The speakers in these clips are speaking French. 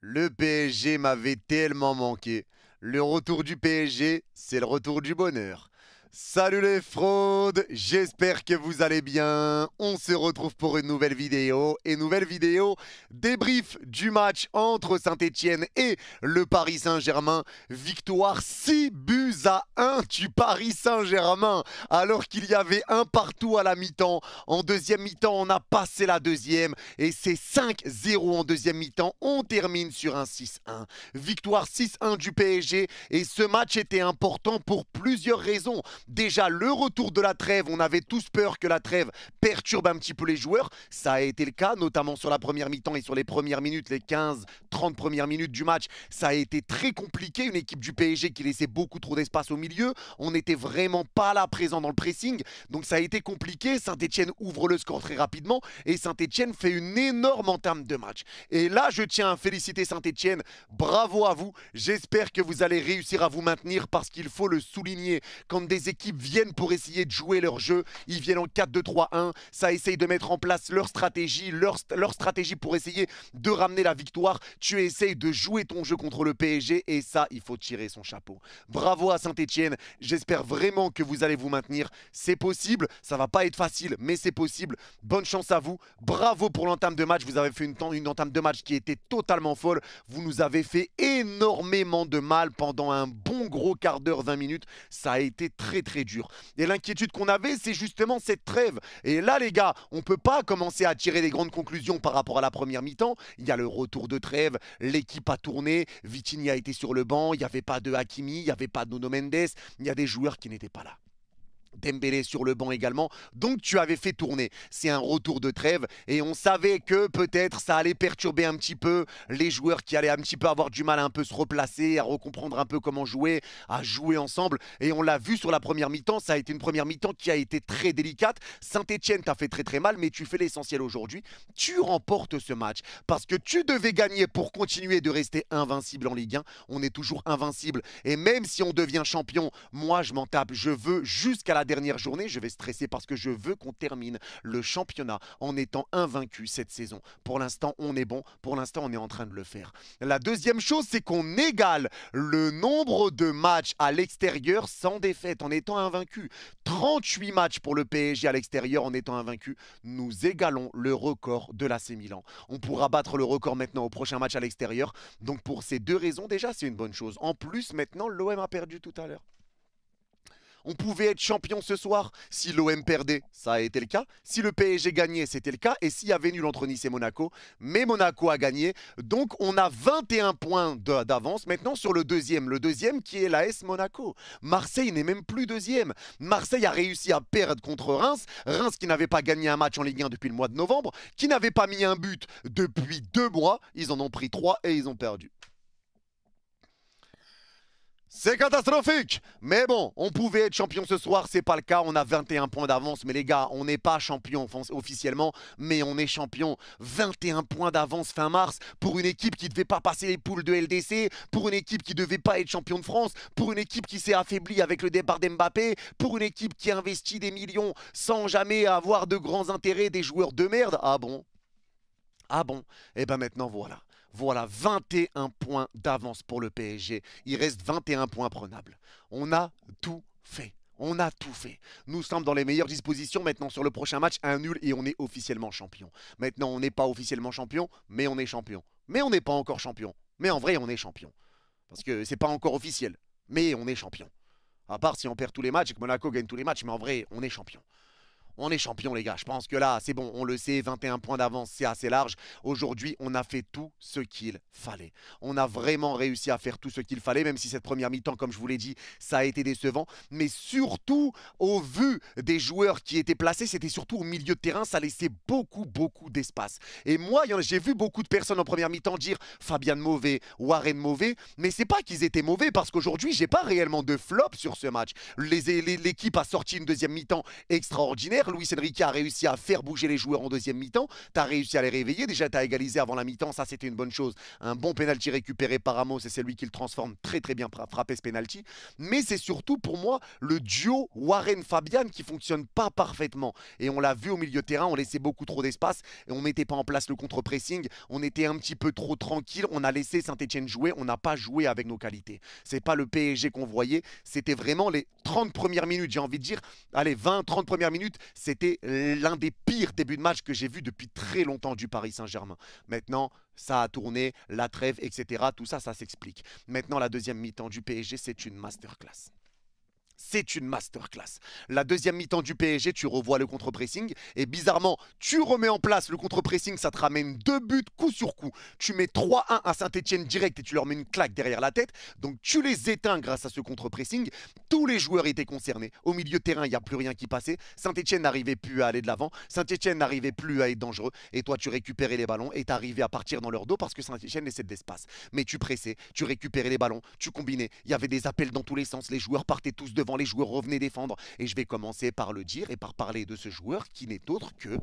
Le PSG m'avait tellement manqué. Le retour du PSG, c'est le retour du bonheur. Salut les fraudes, j'espère que vous allez bien. On se retrouve pour une nouvelle vidéo. Et nouvelle vidéo, débrief du match entre Saint-Etienne et le Paris Saint-Germain. Victoire 6-1 du Paris Saint-Germain. Alors qu'il y avait un partout à la mi-temps. En deuxième mi-temps, on a passé la deuxième. Et c'est 5-0 en deuxième mi-temps. On termine sur un 6-1. Victoire 6-1 du PSG. Et ce match était important pour plusieurs raisons. Déjà, le retour de la trêve, on avait tous peur que la trêve perturbe un petit peu les joueurs. Ça a été le cas, notamment sur la première mi-temps et sur les premières minutes, les 15-30 premières minutes du match. Ça a été très compliqué, une équipe du PSG qui laissait beaucoup trop d'espace au milieu. On n'était vraiment pas là présent dans le pressing, donc ça a été compliqué. Saint-Etienne ouvre le score très rapidement et Saint-Etienne fait une énorme entame de match. Et là, je tiens à féliciter Saint-Etienne. Bravo à vous. J'espère que vous allez réussir à vous maintenir parce qu'il faut le souligner. Quand des équipes viennent pour essayer de jouer leur jeu, ils viennent en 4-2-3-1, ça essaye de mettre en place leur stratégie pour essayer de ramener la victoire. Tu essayes de jouer ton jeu contre le PSG et ça, il faut tirer son chapeau. Bravo à Saint-Etienne, j'espère vraiment que vous allez vous maintenir. C'est possible, ça va pas être facile, mais c'est possible. Bonne chance à vous, bravo pour l'entame de match, vous avez fait une entame de match qui était totalement folle. Vous nous avez fait énormément de mal pendant un bon gros quart d'heure, 20 minutes. Ça a été très dur. Et l'inquiétude qu'on avait, c'est justement cette trêve. Et là, les gars, on ne peut pas commencer à tirer des grandes conclusions par rapport à la première mi-temps. Il y a le retour de trêve, l'équipe a tourné, Vitinha a été sur le banc, il n'y avait pas de Hakimi, il n'y avait pas de Nuno Mendes, il y a des joueurs qui n'étaient pas là. Dembélé sur le banc également, donc tu avais fait tourner. C'est un retour de trêve et on savait que peut-être ça allait perturber un petit peu les joueurs qui allaient un petit peu avoir du mal à un peu se replacer, à recomprendre un peu comment jouer, à jouer ensemble. Et on l'a vu sur la première mi-temps, ça a été une première mi-temps qui a été très délicate. Saint-Etienne t'a fait très mal, mais tu fais l'essentiel aujourd'hui. Tu remportes ce match parce que tu devais gagner pour continuer de rester invincible en Ligue 1. On est toujours invincible et même si on devient champion, moi je m'en tape. Je veux jusqu'à la dernière journée, je vais stresser parce que je veux qu'on termine le championnat en étant invaincu cette saison. Pour l'instant, on est bon. Pour l'instant, on est en train de le faire. La deuxième chose, c'est qu'on égale le nombre de matchs à l'extérieur sans défaite en étant invaincu. 38 matchs pour le PSG à l'extérieur en étant invaincu. Nous égalons le record de l'AC Milan. On pourra battre le record maintenant au prochain match à l'extérieur. Donc pour ces deux raisons, déjà, c'est une bonne chose. En plus, maintenant, l'OM a perdu tout à l'heure. On pouvait être champion ce soir si l'OM perdait, ça a été le cas. Si le PSG gagnait, c'était le cas. Et s'il y avait nul entre Nice et Monaco, mais Monaco a gagné. Donc on a 21 points d'avance maintenant sur le deuxième. Le deuxième qui est l'AS Monaco. Marseille n'est même plus deuxième. Marseille a réussi à perdre contre Reims. Reims qui n'avait pas gagné un match en Ligue 1 depuis le mois de novembre, qui n'avait pas mis un but depuis 2 mois. Ils en ont pris 3 et ils ont perdu. C'est catastrophique. Mais bon, on pouvait être champion ce soir, c'est pas le cas. On a 21 points d'avance. Mais les gars, on n'est pas champion officiellement, mais on est champion. 21 points d'avance fin mars pour une équipe qui ne devait pas passer les poules de LDC, pour une équipe qui ne devait pas être champion de France, pour une équipe qui s'est affaiblie avec le départ d'Mbappé, pour une équipe qui investit des millions sans jamais avoir de grands intérêts, des joueurs de merde. Ah bon? Ah bon? Et ben maintenant voilà. Voilà, 21 points d'avance pour le PSG. Il reste 21 points prenables. On a tout fait. On a tout fait. Nous sommes dans les meilleures dispositions maintenant sur le prochain match, un nul et on est officiellement champion. Maintenant, on n'est pas officiellement champion, mais on est champion. Mais on n'est pas encore champion. Mais en vrai, on est champion. Parce que c'est pas encore officiel. Mais on est champion. À part si on perd tous les matchs et que Monaco gagne tous les matchs, mais en vrai, on est champion. On est champion les gars, je pense que là c'est bon, on le sait, 21 points d'avance c'est assez large. Aujourd'hui on a fait tout ce qu'il fallait. On a vraiment réussi à faire tout ce qu'il fallait, même si cette première mi-temps comme je vous l'ai dit, ça a été décevant. Mais surtout au vu des joueurs qui étaient placés, c'était surtout au milieu de terrain, ça laissait beaucoup d'espace. Et moi j'ai vu beaucoup de personnes en première mi-temps dire Fabian mauvais, Warren mauvais, mais c'est pas qu'ils étaient mauvais parce qu'aujourd'hui j'ai pas réellement de flop sur ce match. L'équipe a sorti une deuxième mi-temps extraordinaire. faire. Luis Enrique a réussi à faire bouger les joueurs en deuxième mi-temps. Tu as réussi à les réveiller. Déjà, tu as égalisé avant la mi-temps. Ça, c'était une bonne chose. Un bon penalty récupéré par Ramos et c'est lui qui le transforme très très bien frappé ce penalty. Mais c'est surtout pour moi le duo Warren-Fabian qui fonctionne pas parfaitement. Et on l'a vu au milieu de terrain, on laissait beaucoup trop d'espace et on mettait pas en place le contre-pressing. On était un petit peu trop tranquille. On a laissé Saint-Etienne jouer. On n'a pas joué avec nos qualités. C'est pas le PSG qu'on voyait. C'était vraiment les 30 premières minutes, j'ai envie de dire. Allez, 20-30 premières minutes, c'était l'un des pires débuts de match que j'ai vu depuis très longtemps du Paris Saint-Germain. Maintenant, ça a tourné, la trêve, etc. Tout ça, ça s'explique. Maintenant, la deuxième mi-temps du PSG, c'est une masterclass. C'est une masterclass. La deuxième mi-temps du PSG, tu revois le contre-pressing et bizarrement, tu remets en place le contre-pressing, ça te ramène 2 buts coup sur coup. Tu mets 3-1 à Saint-Etienne direct et tu leur mets une claque derrière la tête. Donc tu les éteins grâce à ce contre-pressing. Tous les joueurs étaient concernés. Au milieu de terrain, il n'y a plus rien qui passait. Saint-Etienne n'arrivait plus à aller de l'avant. Saint-Etienne n'arrivait plus à être dangereux. Et toi, tu récupérais les ballons et tu arrivais à partir dans leur dos parce que Saint-Etienne laissait de l'espace. Mais tu pressais, tu récupérais les ballons, tu combinais. Il y avait des appels dans tous les sens. Les joueurs partaient tous devant, les joueurs revenaient défendre. Et je vais commencer par le dire et par parler de ce joueur qui n'est autre que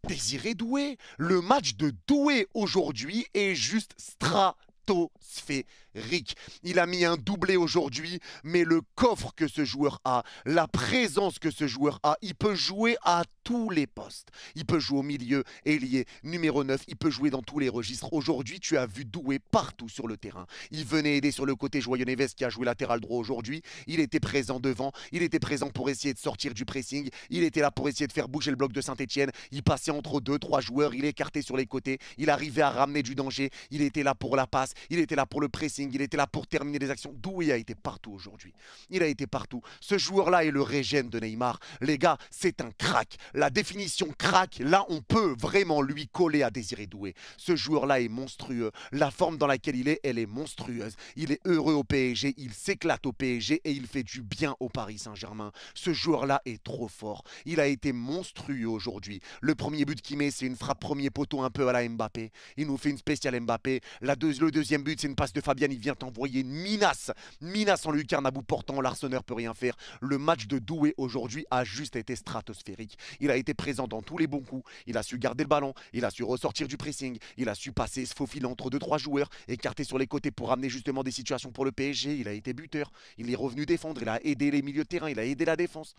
Désiré Doué. Le match de Doué aujourd'hui est juste stratosphérique. Il a mis un doublé aujourd'hui, mais le coffre que ce joueur a, la présence que ce joueur a, il peut jouer à tous les postes. Il peut jouer au milieu, ailier, numéro 9, il peut jouer dans tous les registres. Aujourd'hui, tu as vu Doué partout sur le terrain. Il venait aider sur le côté Joyeux Neves qui a joué latéral droit aujourd'hui. Il était présent devant, il était présent pour essayer de sortir du pressing. Il était là pour essayer de faire bouger le bloc de Saint-Etienne. Il passait entre 2-3 joueurs, il écartait sur les côtés. Il arrivait à ramener du danger. Il était là pour la passe, il était là pour le pressing, il était là pour terminer les actions. Doué a été partout aujourd'hui. Il a été partout. Ce joueur-là est le régène de Neymar. Les gars, c'est un crack. La définition crack, là, on peut vraiment lui coller à Désiré Doué. Ce joueur-là est monstrueux. La forme dans laquelle il est, elle est monstrueuse. Il est heureux au PSG, il s'éclate au PSG et il fait du bien au Paris Saint-Germain. Ce joueur-là est trop fort. Il a été monstrueux aujourd'hui. Le premier but qu'il met, c'est une frappe premier poteau un peu à la Mbappé. Il nous fait une spéciale Mbappé. Le deuxième but, c'est une passe de Fabian. Il vient t'envoyer une minace. Minace en lucarne à bout portant. L'Arseneur peut rien faire. Le match de Doué aujourd'hui a juste été stratosphérique. Il a été présent dans tous les bons coups. Il a su garder le ballon. Il a su ressortir du pressing. Il a su passer, se faufiler entre 2-3 joueurs, écarter sur les côtés pour ramener justement des situations pour le PSG. Il a été buteur. Il est revenu défendre. Il a aidé les milieux de terrain. Il a aidé la défense.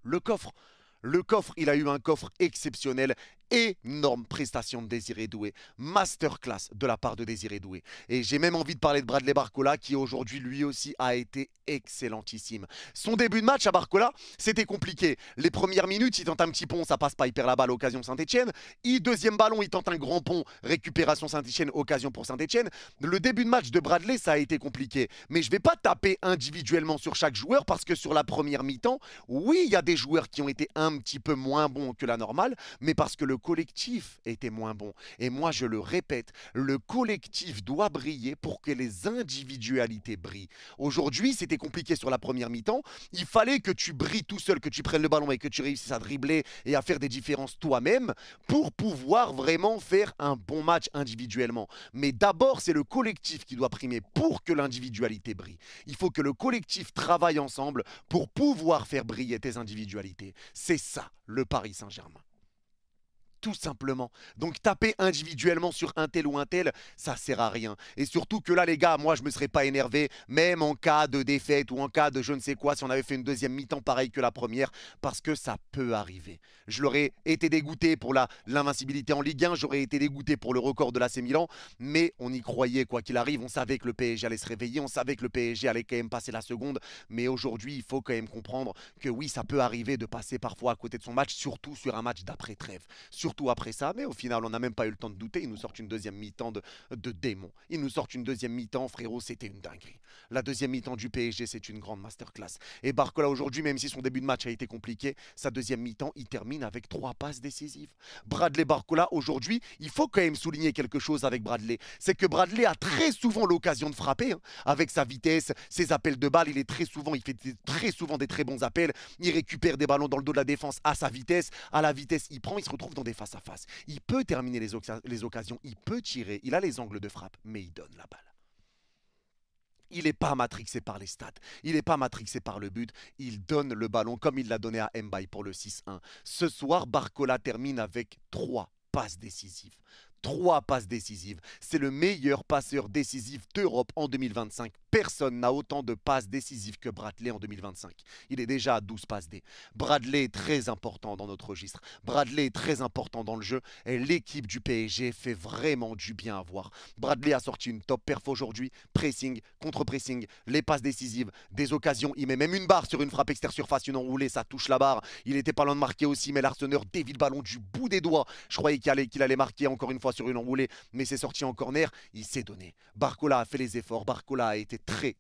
Le coffre. Le coffre, il a eu un coffre exceptionnel. Énorme prestation de Désiré Doué. Masterclass de la part de Désiré Doué. Et j'ai même envie de parler de Bradley Barcola qui aujourd'hui lui aussi a été excellentissime. Son début de match à Barcola, c'était compliqué. Les premières minutes, il tente un petit pont, ça passe pas, il perd la balle, occasion Saint-Etienne. Deuxième ballon, il tente un grand pont, récupération Saint-Etienne, occasion pour Saint-Etienne. Le début de match de Bradley, ça a été compliqué. Mais je ne vais pas taper individuellement sur chaque joueur parce que sur la première mi-temps, oui, il y a des joueurs qui ont été un petit peu moins bons que la normale, mais parce que le collectif était moins bon. Et moi, je le répète, le collectif doit briller pour que les individualités brillent. Aujourd'hui, c'était compliqué sur la première mi-temps. Il fallait que tu brilles tout seul, que tu prennes le ballon et que tu réussisses à dribbler et à faire des différences toi-même pour pouvoir vraiment faire un bon match individuellement. Mais d'abord, c'est le collectif qui doit primer pour que l'individualité brille. Il faut que le collectif travaille ensemble pour pouvoir faire briller tes individualités. C'est ça, le Paris Saint-Germain. Tout simplement. Donc taper individuellement sur un tel ou un tel, ça sert à rien. Et surtout que là les gars, moi je me serais pas énervé, même en cas de défaite ou en cas de je ne sais quoi, si on avait fait une deuxième mi-temps pareil que la première, parce que ça peut arriver. Je l'aurais été dégoûté pour l'invincibilité en Ligue 1, j'aurais été dégoûté pour le record de l'AC Milan, mais on y croyait quoi qu'il arrive, on savait que le PSG allait se réveiller, on savait que le PSG allait quand même passer la seconde, mais aujourd'hui il faut quand même comprendre que oui, ça peut arriver de passer parfois à côté de son match, surtout sur un match d'après-trêve. Surtout après ça, mais au final, on n'a même pas eu le temps de douter. Ils nous sortent une deuxième mi-temps de démons. Ils nous sortent une deuxième mi-temps, frérot, c'était une dinguerie. La deuxième mi-temps du PSG, c'est une grande masterclass. Et Barcola, aujourd'hui, même si son début de match a été compliqué, sa deuxième mi-temps, il termine avec 3 passes décisives. Bradley Barcola, aujourd'hui, il faut quand même souligner quelque chose avec Bradley. C'est que Bradley a très souvent l'occasion de frapper, hein, avec sa vitesse, ses appels de balle. Il fait très souvent des très bons appels. Il récupère des ballons dans le dos de la défense à sa vitesse. À la vitesse, il prend, il se retrouve dans des face-à-face. Il peut terminer les occasions, il peut tirer, il a les angles de frappe, mais il donne la balle. Il n'est pas matrixé par les stats, il n'est pas matrixé par le but, il donne le ballon comme il l'a donné à Mbaye pour le 6-1. Ce soir, Barcola termine avec 3 passes décisives. 3 passes décisives. C'est le meilleur passeur décisif d'Europe en 2025. Personne n'a autant de passes décisives que Bradley en 2025. Il est déjà à 12 passes D. Bradley est très important dans notre registre. Bradley est très important dans le jeu et l'équipe du PSG fait vraiment du bien à voir. Bradley a sorti une top perf aujourd'hui. Pressing, contre-pressing, les passes décisives, des occasions. Il met même une barre sur une frappe extérieure surface, une enroulée, ça touche la barre. Il était pas loin de marquer aussi, mais l'Arseneur dévie le ballon du bout des doigts. Je croyais qu'il allait marquer encore une fois sur une enroulée, mais c'est sorti en corner. Il s'est donné. Barcola a fait les efforts. Barcola a été très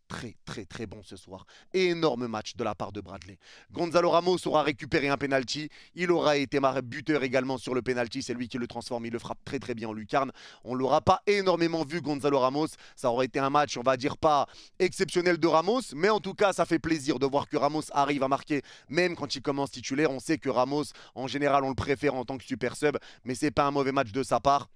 bon ce soir. Énorme match de la part de Bradley. Gonzalo Ramos aura récupéré un penalty. Il aura été buteur également sur le penalty. C'est lui qui le transforme. Il le frappe très bien en lucarne. On l'aura pas énormément vu, Gonzalo Ramos. Ça aurait été un match, on va dire, pas exceptionnel de Ramos, mais en tout cas, ça fait plaisir de voir que Ramos arrive à marquer, même quand il commence titulaire. On sait que Ramos, en général, on le préfère en tant que super sub, mais c'est pas un mauvais match de sa part.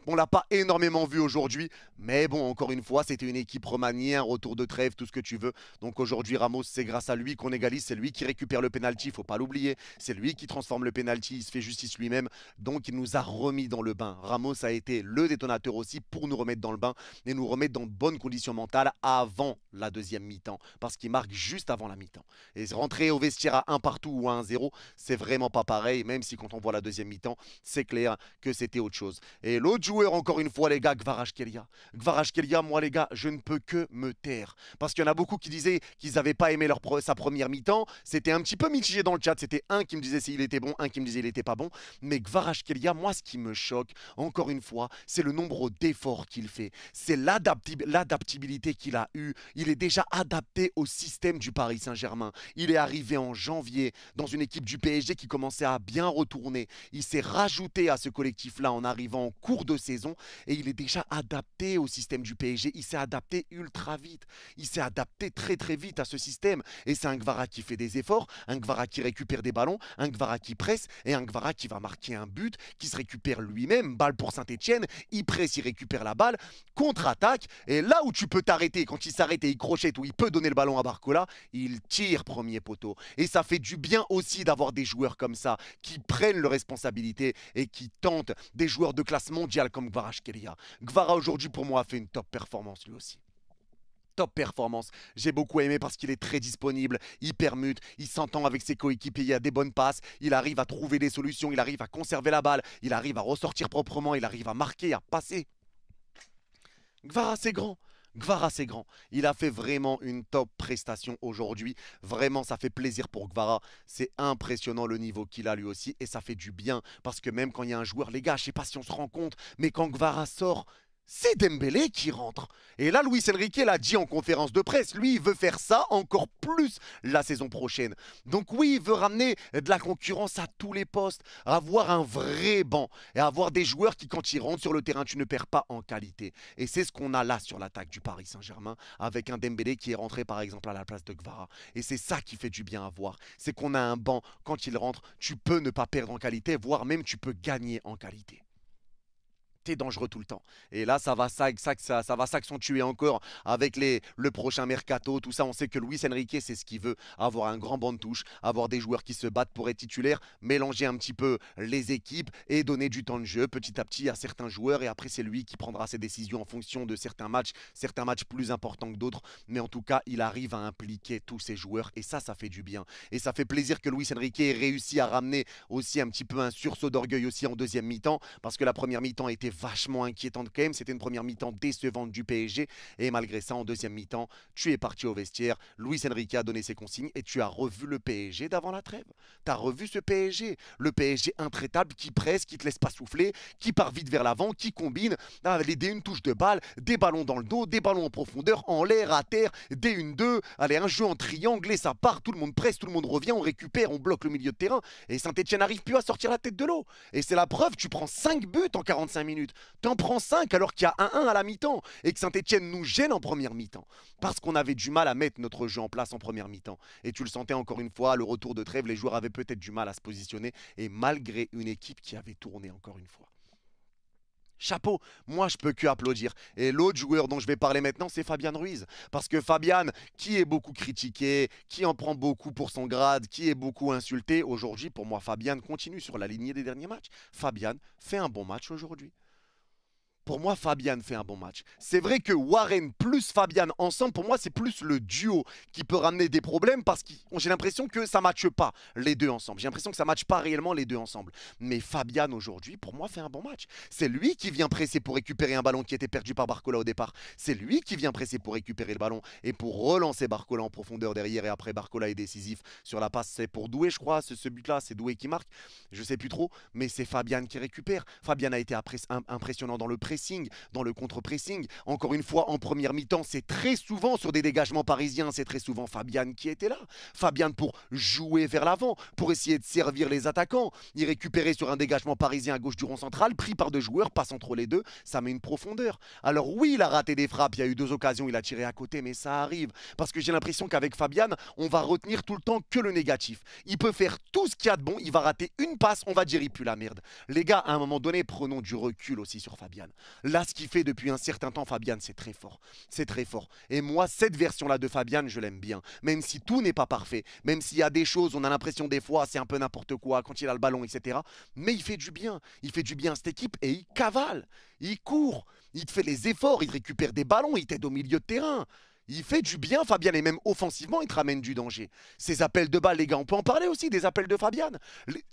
On l'a pas énormément vu aujourd'hui, mais bon, encore une fois, c'était une équipe remaniée, un retour de trêve, tout ce que tu veux. Donc aujourd'hui, Ramos, c'est grâce à lui qu'on égalise, c'est lui qui récupère le penalty, il faut pas l'oublier. C'est lui qui transforme le penalty, il se fait justice lui-même, donc il nous a remis dans le bain. Ramos a été le détonateur aussi pour nous remettre dans le bain et nous remettre dans de bonnes conditions mentales avant la deuxième mi-temps, parce qu'il marque juste avant la mi-temps. Et rentrer au vestiaire à 1 partout ou à 1-0, c'est vraiment pas pareil, même si quand on voit la deuxième mi-temps, c'est clair que c'était autre chose. Et l'autre joueur, encore une fois, les gars, Kvaratskhelia. Kvaratskhelia, moi, les gars, je ne peux que me taire. Parce qu'il y en a beaucoup qui disaient qu'ils n'avaient pas aimé sa première mi-temps. C'était un petit peu mitigé dans le chat. C'était un qui me disait s'il était bon, un qui me disait il n'était pas bon. Mais Kvaratskhelia, moi, ce qui me choque, encore une fois, c'est le nombre d'efforts qu'il fait. C'est l'adaptabilité qu'il a eue. Il est déjà adapté au système du Paris Saint-Germain. Il est arrivé en janvier dans une équipe du PSG qui commençait à bien retourner. Il s'est rajouté à ce collectif-là en arrivant en cours de saison et il est déjà adapté au système du PSG. Il s'est adapté ultra vite. Il s'est adapté très vite à ce système. Et c'est un Kvara qui fait des efforts, un Kvara qui récupère des ballons, un Kvara qui presse et un Kvara qui va marquer un but, qui se récupère lui-même. Balle pour Saint-Etienne, il presse, il récupère la balle, contre-attaque. Et là où tu peux t'arrêter, quand il s'arrête et il crochette, où il peut donner le ballon à Barcola, il tire premier poteau. Et ça fait du bien aussi d'avoir des joueurs comme ça, qui prennent leurs responsabilités et qui tentent, des joueurs de classe mondiale comme Kvaratskhelia. Kvara aujourd'hui pour moi a fait une top performance lui aussi. Top performance, j'ai beaucoup aimé parce qu'il est très disponible, il permute, il s'entend avec ses coéquipiers, il a des bonnes passes, il arrive à trouver des solutions, il arrive à conserver la balle, il arrive à ressortir proprement, il arrive à marquer, à passer. Kvara c'est grand. Kvara c'est grand. Il a fait vraiment une top prestation aujourd'hui. Vraiment ça fait plaisir pour Kvara. C'est impressionnant le niveau qu'il a lui aussi. Et ça fait du bien. Parce que même quand il y a un joueur, les gars, je sais pas si on se rend compte, mais quand Kvara sort, c'est Dembélé qui rentre. Et là, Luis Enrique l'a dit en conférence de presse. Lui, il veut faire ça encore plus la saison prochaine. Donc oui, il veut ramener de la concurrence à tous les postes. Avoir un vrai banc. Et avoir des joueurs qui, quand ils rentrent sur le terrain, tu ne perds pas en qualité. Et c'est ce qu'on a là sur l'attaque du Paris Saint-Germain. Avec un Dembélé qui est rentré, par exemple, à la place de Kvara. Et c'est ça qui fait du bien à voir. C'est qu'on a un banc. Quand il rentre, tu peux ne pas perdre en qualité, voire même tu peux gagner en qualité. T'es dangereux tout le temps. Et là, ça va s'accentuer encore avec le prochain mercato, tout ça. On sait que Luis Enrique, c'est ce qu'il veut. Avoir un grand banc de touche, avoir des joueurs qui se battent pour être titulaires, mélanger un petit peu les équipes et donner du temps de jeu petit à petit à certains joueurs. Et après, c'est lui qui prendra ses décisions en fonction de certains matchs plus importants que d'autres. Mais en tout cas, il arrive à impliquer tous ses joueurs et ça fait du bien. Et ça fait plaisir que Luis Enrique ait réussi à ramener aussi un petit peu un sursaut d'orgueil aussi en deuxième mi-temps parce que la première mi-temps était vachement inquiétante quand même. C'était une première mi-temps décevante du PSG. Et malgré ça, en deuxième mi-temps, tu es parti au vestiaire. Luis Enrique a donné ses consignes et tu as revu le PSG d'avant la trêve. Tu as revu ce PSG. Le PSG intraitable qui presse, qui te laisse pas souffler, qui part vite vers l'avant, qui combine. Une touche de balle, des ballons dans le dos, des ballons en profondeur, en l'air, à terre, des 1-2. Allez, un jeu en triangle et ça part. Tout le monde presse, tout le monde revient, on récupère, on bloque le milieu de terrain. Et Saint-Etienne n'arrive plus à sortir la tête de l'eau. Et c'est la preuve, tu prends 5 buts en 45 minutes. T'en prends 5 alors qu'il y a 1-1 à la mi-temps et que Saint-Etienne nous gêne en première mi-temps parce qu'on avait du mal à mettre notre jeu en place en première mi-temps. Et tu le sentais encore une fois, le retour de trêve, les joueurs avaient peut-être du mal à se positionner et malgré une équipe qui avait tourné encore une fois. Chapeau, moi je peux que applaudir. Et l'autre joueur dont je vais parler maintenant, c'est Fabian Ruiz. Parce que Fabian, qui est beaucoup critiqué, qui en prend beaucoup pour son grade, qui est beaucoup insulté, aujourd'hui pour moi Fabian continue sur la lignée des derniers matchs. Fabian fait un bon match aujourd'hui. Pour moi, Fabian fait un bon match. C'est vrai que Warren plus Fabian ensemble, pour moi, c'est plus le duo qui peut ramener des problèmes parce que j'ai l'impression que ça ne matche pas les deux ensemble. J'ai l'impression que ça ne matche pas réellement les deux ensemble. Mais Fabian, aujourd'hui, pour moi, fait un bon match. C'est lui qui vient presser pour récupérer un ballon qui était perdu par Barcola au départ. C'est lui qui vient presser pour récupérer le ballon et pour relancer Barcola en profondeur derrière. Et après, Barcola est décisif sur la passe. C'est pour Doué, je crois. Ce but-là, c'est Doué qui marque. Je ne sais plus trop. Mais c'est Fabian qui récupère. Fabian a été impressionnant dans le pressing, dans le contre-pressing. Encore une fois, en première mi-temps, c'est très souvent sur des dégagements parisiens, c'est très souvent Fabian qui était là. Fabian pour jouer vers l'avant, pour essayer de servir les attaquants. Il récupérait sur un dégagement parisien à gauche du rond central, pris par deux joueurs, passe entre les deux, ça met une profondeur. Alors oui, il a raté des frappes, il y a eu deux occasions, il a tiré à côté, mais ça arrive. Parce que j'ai l'impression qu'avec Fabian, on va retenir tout le temps que le négatif. Il peut faire tout ce qu'il y a de bon, il va rater une passe, on va dire il pue la merde. Les gars, à un moment donné, prenons du recul aussi sur Fabian. Là, ce qu'il fait depuis un certain temps, Fabian, c'est très fort. C'est très fort. Et moi, cette version-là de Fabian, je l'aime bien. Même si tout n'est pas parfait, même s'il y a des choses, on a l'impression des fois, c'est un peu n'importe quoi quand il a le ballon, etc. Mais il fait du bien. Il fait du bien à cette équipe et il cavale. Il court. Il fait les efforts. Il récupère des ballons. Il t'aide au milieu de terrain. Il fait du bien, Fabian, et même offensivement, il te ramène du danger. Ces appels de balles, les gars, on peut en parler aussi des appels de Fabian.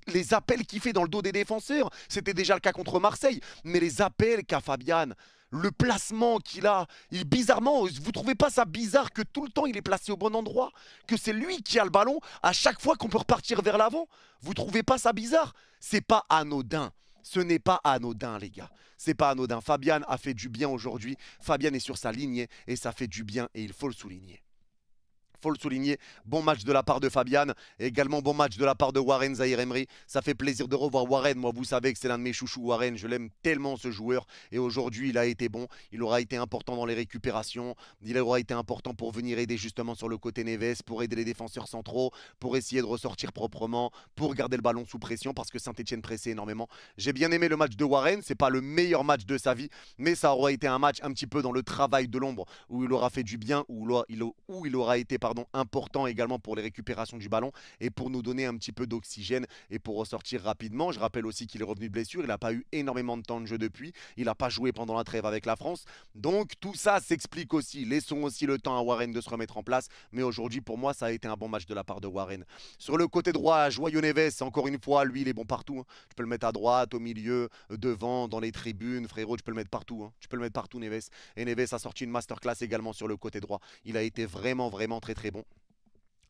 Les appels qu'il fait dans le dos des défenseurs, c'était déjà le cas contre Marseille, mais les appels qu'a Fabian, le placement qu'il a, bizarrement, vous trouvez pas ça bizarre que tout le temps il est placé au bon endroit, que c'est lui qui a le ballon à chaque fois qu'on peut repartir vers l'avant? Vous trouvez pas ça bizarre? C'est pas anodin. Ce n'est pas anodin, les gars. C'est pas anodin. Fabian a fait du bien aujourd'hui. Fabian est sur sa lignée et ça fait du bien et il faut le souligner. Faut le souligner, bon match de la part de Fabian, et également bon match de la part de Warren Zaïre-Emery. Ça fait plaisir de revoir Warren. Moi, vous savez que c'est l'un de mes chouchous, Warren. Je l'aime tellement, ce joueur. Et aujourd'hui, il a été bon. Il aura été important dans les récupérations. Il aura été important pour venir aider justement sur le côté Neves, pour aider les défenseurs centraux, pour essayer de ressortir proprement, pour garder le ballon sous pression, parce que Saint-Etienne pressait énormément. J'ai bien aimé le match de Warren. C'est pas le meilleur match de sa vie, mais ça aura été un match un petit peu dans le travail de l'ombre, où il aura fait du bien, où il aura été important également pour les récupérations du ballon et pour nous donner un petit peu d'oxygène et pour ressortir rapidement. Je rappelle aussi qu'il est revenu de blessure, il n'a pas eu énormément de temps de jeu depuis, il n'a pas joué pendant la trêve avec la France, donc tout ça s'explique aussi. Laissons aussi le temps à Warren de se remettre en place, mais aujourd'hui pour moi ça a été un bon match de la part de Warren. Sur le côté droit, Joyeux Neves, encore une fois, lui il est bon partout, hein. Tu peux le mettre à droite, au milieu, devant, dans les tribunes, frérot, tu peux le mettre partout, hein. Tu peux le mettre partout, Neves. Et Neves a sorti une masterclass également sur le côté droit. Il a été vraiment très bon.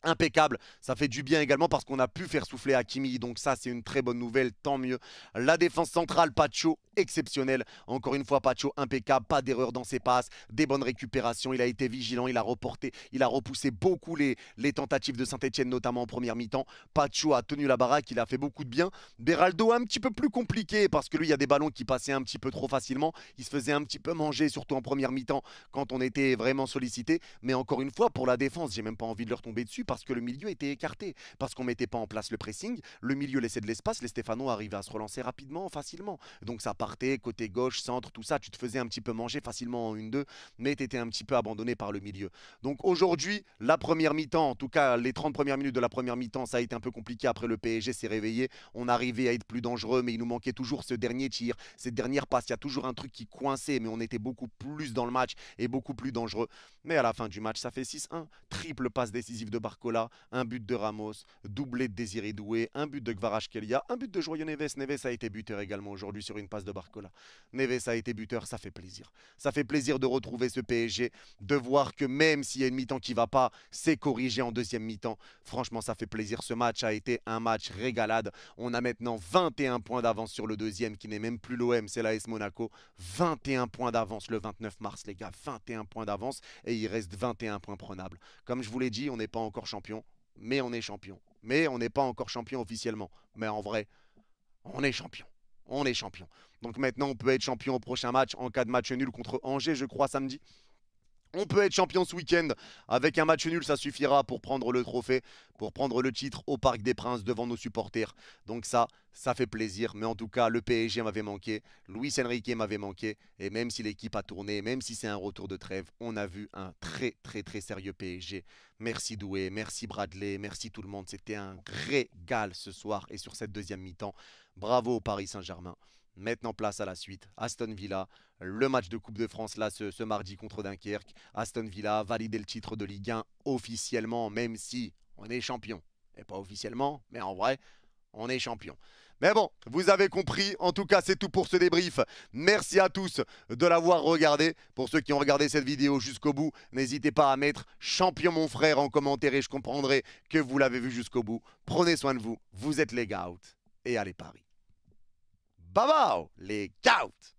Impeccable, ça fait du bien également parce qu'on a pu faire souffler Hakimi, donc ça c'est une très bonne nouvelle, tant mieux. La défense centrale, Pacho, exceptionnel, encore une fois Pacho impeccable, pas d'erreur dans ses passes, des bonnes récupérations, il a été vigilant, il a repoussé beaucoup les tentatives de Saint-Etienne, notamment en première mi-temps. Pacho a tenu la baraque, il a fait beaucoup de bien. Beraldo un petit peu plus compliqué parce que lui il y a des ballons qui passaient un petit peu trop facilement, il se faisait un petit peu manger, surtout en première mi-temps quand on était vraiment sollicité, mais encore une fois pour la défense, j'ai même pas envie de leur tomber dessus parce que le milieu était écarté, parce qu'on ne mettait pas en place le pressing, le milieu laissait de l'espace, les Stéphanois arrivaient à se relancer rapidement, facilement. Donc ça partait, côté gauche, centre, tout ça, tu te faisais un petit peu manger facilement en 1-2, mais tu étais un petit peu abandonné par le milieu. Donc aujourd'hui, la première mi-temps, en tout cas les 30 premières minutes de la première mi-temps, ça a été un peu compliqué, après le PSG s'est réveillé, on arrivait à être plus dangereux, mais il nous manquait toujours ce dernier tir, cette dernière passe, il y a toujours un truc qui coinçait, mais on était beaucoup plus dans le match et beaucoup plus dangereux. Mais à la fin du match, ça fait 6-1, triple passe décisive de Barcola, un but de Ramos, doublé de Désiré Doué, un but de Kvaratskhelia, un but de Joyeux Neves. Neves a été buteur également aujourd'hui sur une passe de Barcola. Neves a été buteur, ça fait plaisir. Ça fait plaisir de retrouver ce PSG, de voir que même s'il y a une mi-temps qui ne va pas, c'est corrigé en deuxième mi-temps. Franchement, ça fait plaisir. Ce match a été un match régalade. On a maintenant 21 points d'avance sur le deuxième, qui n'est même plus l'OM, c'est l'AS Monaco. 21 points d'avance le 29 mars, les gars. 21 points d'avance et il reste 21 points prenables. Comme je vous l'ai dit, on n'est pas encore champion, mais on est champion. Mais on n'est pas encore champion officiellement. Mais en vrai, on est champion. On est champion. Donc maintenant, on peut être champion au prochain match en cas de match nul contre Angers, je crois, samedi. On peut être champion ce week-end. Avec un match nul, ça suffira pour prendre le trophée, pour prendre le titre au Parc des Princes devant nos supporters. Donc ça fait plaisir. Mais en tout cas, le PSG m'avait manqué. Luis Enrique m'avait manqué. Et même si l'équipe a tourné, même si c'est un retour de trêve, on a vu un très sérieux PSG. Merci Doué, merci Bradley, merci tout le monde. C'était un régal ce soir et sur cette deuxième mi-temps. Bravo au Paris Saint-Germain. Maintenant, place à la suite. Aston Villa, le match de Coupe de France là ce mardi contre Dunkerque. Aston Villa a validé le titre de Ligue 1 officiellement, même si on est champion. Et pas officiellement, mais en vrai, on est champion. Mais bon, vous avez compris. En tout cas, c'est tout pour ce débrief. Merci à tous de l'avoir regardé. Pour ceux qui ont regardé cette vidéo jusqu'au bout, n'hésitez pas à mettre champion mon frère en commentaire et je comprendrai que vous l'avez vu jusqu'au bout. Prenez soin de vous. Vous êtes les Gout et allez Paris. Bye bye les Gout.